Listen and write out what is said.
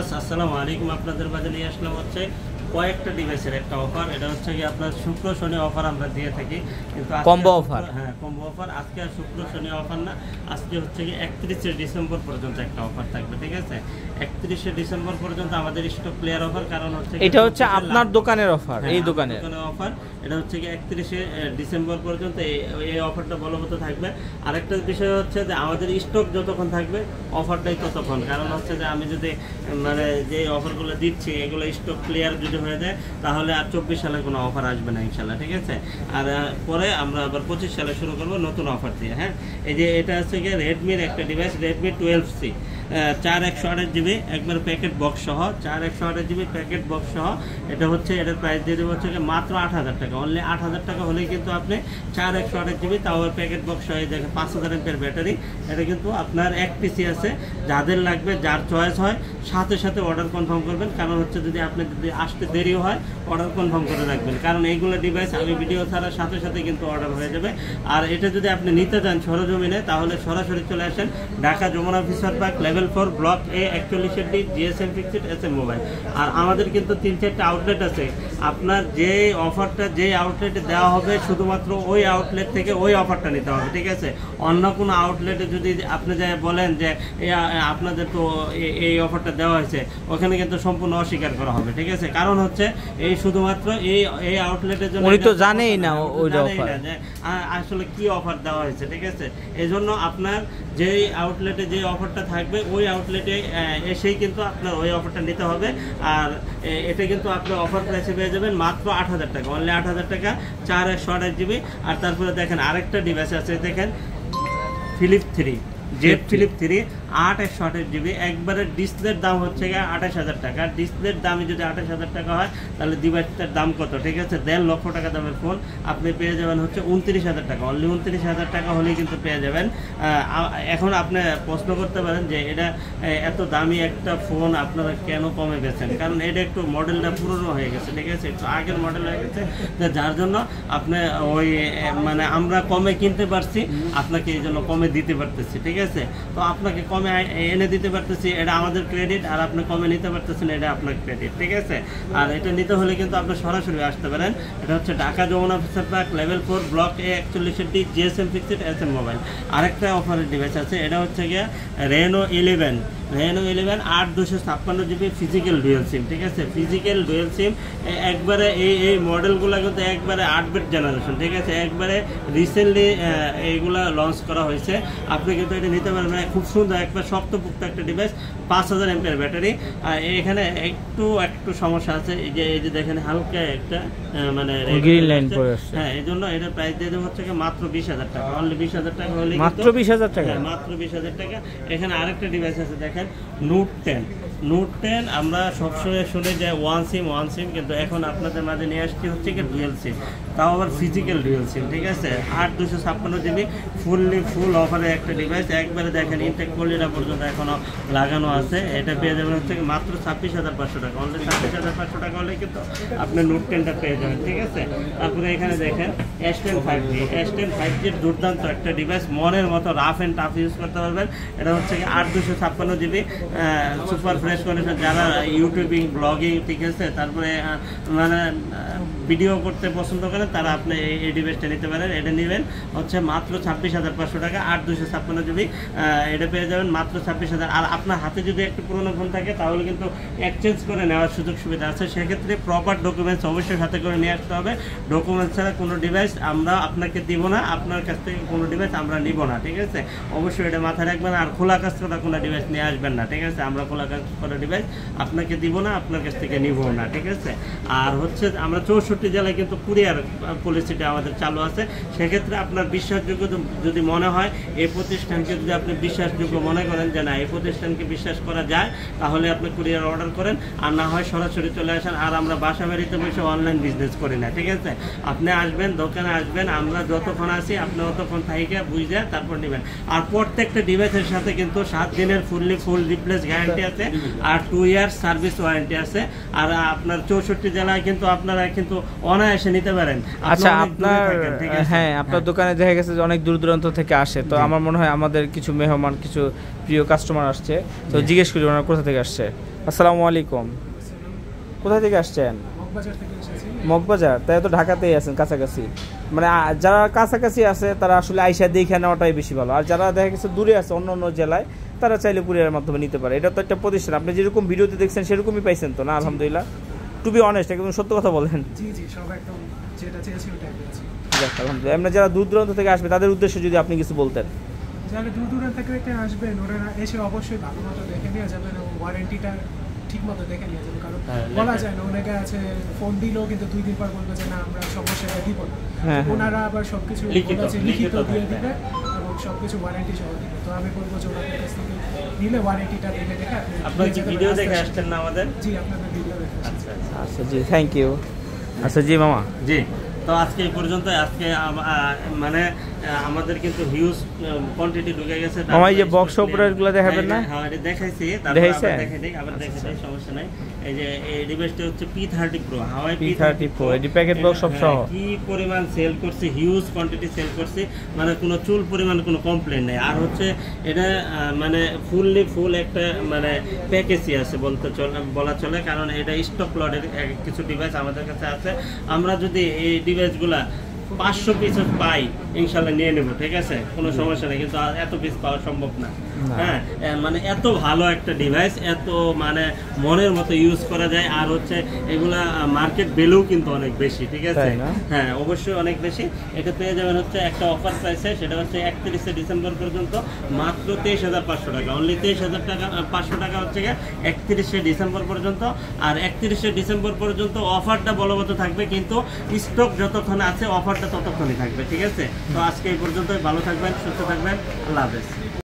আসসালামু আলাইকুম। আপনাদের মাঝে নিয়ে আসলাম হচ্ছে কয়েকটা ডিভাইসের একটা অফার। এটা হচ্ছে কি আপনার শুক্র শনি অফার আমরা দিয়ে থাকি, কিন্তু কম্বো অফার। হ্যাঁ, কম্বো অফার। আজকে আর শুক্র শনি অফার না, আজকে হচ্ছে কি 31শে ডিসেম্বর পর্যন্ত একটা অফার থাকবে। ঠিক আছে, 31শে ডিসেম্বর পর্যন্ত আমাদের স্টক ক্লিয়ার অফার। কারণ হচ্ছে এটা হচ্ছে আপনার দোকানের অফার, এই দোকানের অফার। এটা হচ্ছে কি 31শে ডিসেম্বর পর্যন্ত এই অফারটা বলবৎ থাকবে। আরেকটা বিষয় হচ্ছে যে আমাদের স্টক যতক্ষণ থাকবে অফারটাই ততক্ষণ। কারণ হচ্ছে যে আমি যদি মানে যে অফারগুলো দিচ্ছি এগুলো স্টক ক্লিয়ার যদি হয়ে যায় তাহলে আর 24 সালে কোনো অফার আসবে না ইনশাল্লাহ। ঠিক আছে, আর পরে আমরা আবার 25 সালে শুরু করবো নতুন অফার দিয়ে। হ্যাঁ, এই যে এটা হচ্ছে গিয়ে রেডমির একটা ডিভাইস, রেডমি 12C 4 128GB একবার প্যাকেট বক্স সহ, 4 128GB প্যাকেট বক্স সহ। এটা হচ্ছে এটার প্রাইস দিয়ে দেবো হচ্ছে মাত্র 8000 টাকা। অনলি 8000 টাকা হলেই কিন্তু আপনি 4 128GB তাও প্যাকেট বক্স সহ দেখে 5000 mAh ব্যাটারি। এটা কিন্তু আপনার এক পিসি আছে, যাদের লাগবে যার চয়েস হয় সাথে সাথে অর্ডার কনফার্ম করবেন। কারণ হচ্ছে যদি আসতে দেরিও হয় অর্ডার কনফার্ম করে রাখবেন, কারণ এইগুলো ডিভাইস আমি ভিডিও ছাড়ার সাথে সাথে কিন্তু অর্ডার হয়ে যাবে। আর এটা যদি আপনি নিতে চান সরজমিনে তাহলে সরাসরি চলে আসেন Dhaka Jamuna fisher park level 4 block A 41D GSM fixed SM mobile. আর আমাদের কিন্তু 3-4টা আউটলেট আছে। আপনার যে অফারটা যে আউটলেটে দেওয়া হবে শুধুমাত্র ওই আউটলেট থেকে ওই অফারটা নিতে হবে। ঠিক আছে, অন্য কোনো আউটলেটে যদি আপনি যাই বলেন যে আপনাদের তো এই অফারটা দেওয়া হয়েছে, ওখানে কিন্তু সম্পূর্ণ অস্বীকার করা হবে। ঠিক আছে, কারণ হচ্ছে এই শুধুমাত্র এই আউটলেটের জন্য উনি তো জানেই না ওই অফার যে আসলে কি অফার দেওয়া হয়েছে। ঠিক আছে, এই জন্য আপনার যেই আউটলেটে যে অফারটা থাকবে ওই আউটলেটে এসেই কিন্তু আপনার ওই অফারটা নিতে হবে। আর এটা কিন্তু আপনি অফার প্রাইসে পেয়ে যাবেন মাত্র 8000 টাকা, অনলি 8000 টাকা 4 128GB। আর তারপরে দেখেন আরেকটা ডিভাইস আছে, দেখেন ফিলিপ 3 জেড ফিলিপ 3 8 128GB একবারে ডিসপ্লের দাম হচ্ছে 28000 টাকা। ডিসপ্লের দামই যদি 28000 টাকা হয় তাহলে ডিভাইসটার দাম কত? ঠিক আছে, 1.5 লক্ষ টাকা দামের ফোন আপনি পেয়ে যাবেন হচ্ছে 29000 টাকা। অনলি 29000 টাকা হলেই কিন্তু পেয়ে যাবেন। এখন আপনি প্রশ্ন করতে পারেন যে এটা এত দামি একটা ফোন আপনারা কেন কমে বেচেন? কারণ এটা একটু মডেলটা পুরনো হয়ে গেছে। ঠিক আছে, একটু আগের মডেল হয়ে গেছে, যার জন্য আপনি ওই মানে আমরা কমে কিনতে পারছি, আপনাকে এই জন্য কমে দিতে পারতেছি। ঠিক আছে, তো আপনাকে কমে এনে দিতে পারতেছি, এটা আমাদের ক্রেডিট। আর আপনি কমে নিতে পারতেছেন, এটা আপনার ক্রেডিট। ঠিক আছে, আর এটা নিতে হলে কিন্তু আপনি সরাসরি আসতে পারেন। এটা হচ্ছে Dhaka Jamuna fisher park level 4 block A 41D GSM fixed SM mobile. আরেকটা অফারের ডিভাইস আছে, এটা হচ্ছে গিয়ে রেনো 11 8 256GB ফিজিক্যাল ডুয়েল সিম। ঠিক আছে, ফিজিক্যাল ডুয়েল সিম একবারে এই মডেলগুলো কিন্তু একবারে 8 জেনারেশন। ঠিক আছে, একবারে রিসেন্টলি এইগুলা লঞ্চ করা হয়েছে। আপনি কিন্তু এটা নিতে পারবেন, খুব সুন্দর একবার শক্তপোক্ত একটা ডিভাইস, 5000 mAh ব্যাটারি। আর এখানে একটু সমস্যা আছে, এই যে দেখেন হালকা একটা মানে গ্রিন লাইন পড়ে আছে। হ্যাঁ, এই জন্য এটার প্রাইস দিয়ে দেবো হচ্ছে মাত্র 20000 টাকা। অনলি 20000 টাকা হলে মাত্র 20000 টাকা, মাত্র 20000 টাকা। এখানে আরেকটা ডিভাইস আছে, দেখেন নোট 10 আমরা সবসময় শুনে যে ওয়ান সিম, কিন্তু এখন আপনাদের মাঝে নিয়ে আসছি হচ্ছে কি ডুয়েল সিম, তাও আবার ফিজিক্যাল ডুয়েল সিম। ঠিক আছে, 8 256GB ফুল অফারে একটা ডিভাইস। একবারে দেখেন ইনটেক কোয়ালিটি পর্যন্ত এখনো লাগানো আছে। এটা পেয়ে যাবেন হচ্ছে মাত্র 26500 টাকা। অনলি 26500 টাকা হলে কিন্তু আপনি নোট 10টা পেয়ে যাবেন। ঠিক আছে, তারপরে এখানে দেখেন S10 5G দুর্দান্ত একটা ডিভাইস, মনের মতো রাফ অ্যান্ড টাফ ইউজ করতে পারবেন। এটা হচ্ছে কি 8 256GB সুপার ফ্রেশ কন্ডিশন, যারা ইউটিউবিং ব্লগিং, ঠিক আছে, তারপরে মানে ভিডিও করতে পছন্দ করেন তারা আপনি এই ডিভাইসটা নিতে পারেন। এটা নেবেন হচ্ছে মাত্র 26500 টাকা, 8 256GB। এটা পেয়ে যাবেন মাত্র 26000। আর আপনার হাতে যদি একটু পুরোনো ফোন থাকে তাহলে কিন্তু এক্সচেঞ্জ করে নেওয়ার সুযোগ সুবিধা আছে। সেক্ষেত্রে প্রপার ডকুমেন্টস অবশ্যই সাথে করে নিয়ে আসতে হবে। ডকুমেন্টস ছাড়া কোনো ডিভাইস আমরা আপনাকে দিব না, আপনার কাছ থেকে কোনো ডিভাইস আমরা নিব না। ঠিক আছে, অবশ্যই এটা মাথায় রাখবেন। আর খোলা কাজ করা কোনো ডিভাইস নিয়ে আসবেন না। ঠিক আছে, আমরা খোলা কাজ করা ডিভাইস আপনাকে দিব না, আপনার কাছ থেকে নিব না। ঠিক আছে, আর হচ্ছে আমরা 64 জেলায় কিন্তু কুরিয়ার পলিসিটা আমাদের চালু আছে। সেক্ষেত্রে আপনার বিশ্বাসযোগ্য যদি মনে হয়, এই প্রতিষ্ঠানকে যদি আপনি বিশ্বাসযোগ্য মনে করেন যে না এই প্রতিষ্ঠানকে বিশ্বাস করা যায়, তাহলে আপনি কুরিয়ার অর্ডার করেন। আর না হয় সরাসরি চলে আসেন। আর আমরা বাসা বাড়িতে বসে অনলাইন বিজনেস করি না। ঠিক আছে, আপনি আসবেন, দোকানে আসবেন, আমরা যতক্ষণ আসি আপনি ততক্ষণ থাইকে বুঝে তারপর নেবেন। আর প্রত্যেকটা ডিভাইসের সাথে কিন্তু 7 দিনের ফুল রিপ্লেস গ্যারান্টি আছে। আর 2 ইয়ার্স সার্ভিস ওয়ারেন্টি আছে। আর আপনার 64 জেলায় কিন্তু আপনারা কিন্তু অনায়াসে নিতে পারেন। আচ্ছা, আপনার হ্যাঁ আপনার দোকানে দেখা গেছে যে অনেক দূর দূরান্ত থেকে আসে, তো আমার মনে হয় আমাদের কিছু মেহমান, কিছু প্রিয় কাস্টমার আসছে, তো জিজ্ঞেস করি ওনারা কোথা থেকে আসছে। আসসালামু আলাইকুম, কোথা থেকে আসছেন? মগবাজার। তাই তো ঢাকাতেই আছেন কাছাকাছি, মানে যারা কাছাকাছি আছে তারা আসলে আইসা দেখে নেওয়াটাই বেশি ভালো। আর যারা দেখা গেছে দূরে আছে অন্য অন্য জেলায়, তারা চাইলে কুরিয়ারের মাধ্যমে নিতে পারে। এটা তো একটা প্রতিষ্ঠান, আপনি যেরকম ভিডিওতে দেখছেন সেরকমই পাইছেন তো না? আলহামদুলিল্লাহ, টু বি অনেস্ট, একদম সত্য কথা বলেন। জি জি, সব একদম যেটা চেয়েছি ওটাই পেয়েছি। আলহামদুলিল্লাহ। এমনি যারা দূর দূরান্ত থেকে আসবে তাদের উদ্দেশ্যে যদি আপনি কিছু বলতেন। যারা দূর দূরান্ত থেকে আসবেন ওনারা এসে অবশ্যই ভালো মতো দেখে নিয়ে যাবেন এবং ওয়ারেন্টিটা ঠিক মতো দেখে নিয়ে যাবেন, কারণ বলা যায় না, অনেকে আছে ফোন দিলেও কিন্তু 2 দিন পর বলবে যে না আমরা সমস্যাটা দিব না। ওনারা আবার সবকিছু লিখিত দিয়ে দিবে এবং সবকিছু ওয়ারেন্টি সহ দিবে। তো আমি বলবো যে ওনাদের কাছ থেকে নিলে ওয়ারেন্টিটা দেখে দেখে আপনার কি ভিডিও দেখে আসছেন না আমাদের? জি, আপনাদের ভিডিও দেখে আসছি। আচ্ছা জি, থ্যাংক ইউ। আচ্ছা জি মামা, জি। তো আজকে এই পর্যন্ত। আজকে মানে আমাদের কিন্তু হিউজ কোয়ান্টিটি ঢুকে গেছে। মামা এই যে বক্স অপারেটরগুলো দেখাবেন না? হ্যাঁ, এটা দেখাইছি, তারপর আবার দেখাই দেই, আবার দেখাই দেই, সমস্যা নাই। এই যে এই ডিভাইসটা হচ্ছে P30 Pro, হাওয়াই P30 Pro, এডি প্যাকেট বক্স সব সহ কি পরিমাণ সেল করছি, হিউজ কোয়ান্টিটি সেল করছি, মানে কোনো চুল পরিমাণ কোনো কমপ্লেইন নাই। আর হচ্ছে এটা মানে ফুল একটা মানে প্যাকেজই আছে বলা চলে, কারণ এটা স্টক লটের কিছু ডিভাইস আমাদের কাছে আছে। আমরা যদি এই ডিভাইসগুলা 500 পিস পাই ইনশাল্লাহ নিয়ে নেব, ঠিক আছে, কোনো সমস্যা নেই, কিন্তু এত পিস পাওয়া সম্ভব না। হ্যাঁ, মানে এত ভালো একটা ডিভাইস, এত মানে মনের মতো ইউজ করা যায়। আর হচ্ছে এগুলা মার্কেট ভ্যালু কিন্তু অনেক বেশি, ঠিক আছে। হ্যাঁ, অবশ্যই অনেক বেশি। এটা পেয়ে যাবেন হচ্ছে একটা অফার প্রাইসে, সেটা হচ্ছে 31শে ডিসেম্বর পর্যন্ত মাত্র 23,500 টাকা, অনলি 23,500 টাকা হচ্ছে 31শে ডিসেম্বর পর্যন্ত। আর 31শে ডিসেম্বর পর্যন্ত অফারটা বলবৎ থাকবে, কিন্তু স্টক যতক্ষণ আছে অফারটা ততক্ষণই থাকবে, ঠিক আছে। তো আজকে এই পর্যন্তই, ভালো থাকবেন, সুস্থ থাকবেন, আল্লাহ হাফেজ।